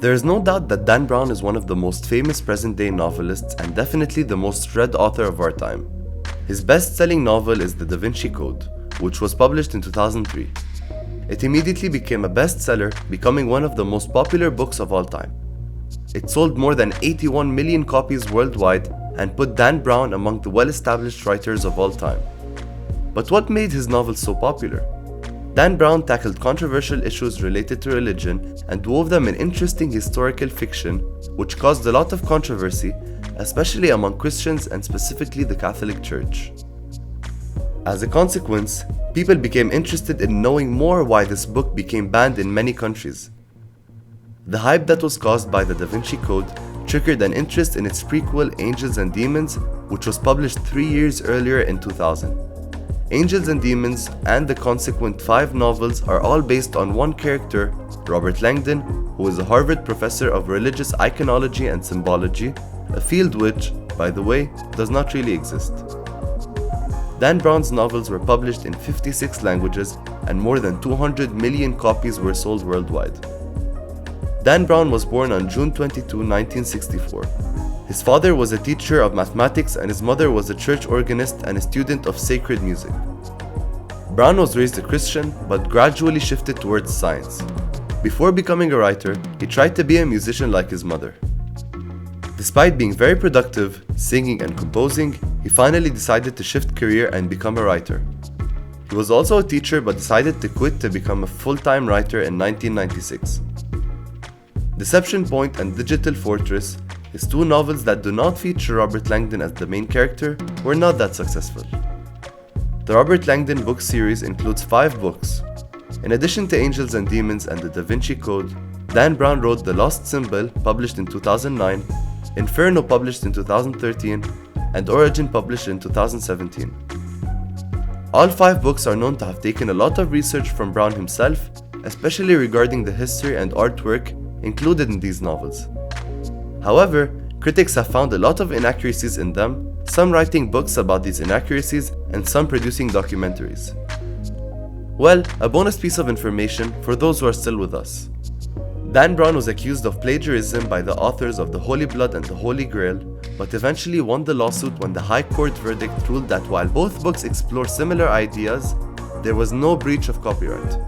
There is no doubt that Dan Brown is one of the most famous present-day novelists and definitely the most read author of our time. His best-selling novel is The Da Vinci Code, which was published in 2003. It immediately became a bestseller, becoming one of the most popular books of all time. It sold more than 81 million copies worldwide and put Dan Brown among the well-established writers of all time. But what made his novels so popular? Dan Brown tackled controversial issues related to religion and wove them in interesting historical fiction, which caused a lot of controversy, especially among Christians and specifically the Catholic Church. As a consequence, people became interested in knowing more why this book became banned in many countries. The hype that was caused by the Da Vinci Code triggered an interest in its prequel Angels and Demons, which was published 3 years earlier in 2000. Angels and Demons and the consequent 5 novels are all based on one character, Robert Langdon, who is a Harvard professor of religious iconology and symbology, a field which, by the way, does not really exist. Dan Brown's novels were published in 56 languages and more than 200 million copies were sold worldwide. Dan Brown was born on June 22, 1964. His father was a teacher of mathematics and his mother was a church organist and a student of sacred music. Brown was raised a Christian but gradually shifted towards science. Before becoming a writer, he tried to be a musician like his mother. Despite being very productive, singing and composing, he finally decided to shift career and become a writer. He was also a teacher but decided to quit to become a full-time writer in 1996. Deception Point and Digital Fortress, his 2 novels that do not feature Robert Langdon as the main character, were not that successful. The Robert Langdon book series includes 5 books. In addition to Angels and Demons and the Da Vinci Code, Dan Brown wrote The Lost Symbol, published in 2009, Inferno, published in 2013, and Origin, published in 2017. All 5 books are known to have taken a lot of research from Brown himself, especially regarding the history and artwork included in these novels. However, critics have found a lot of inaccuracies in them, some writing books about these inaccuracies and some producing documentaries. Well, a bonus piece of information for those who are still with us. Dan Brown was accused of plagiarism by the authors of The Holy Blood and The Holy Grail, but eventually won the lawsuit when the High Court verdict ruled that while both books explore similar ideas, there was no breach of copyright.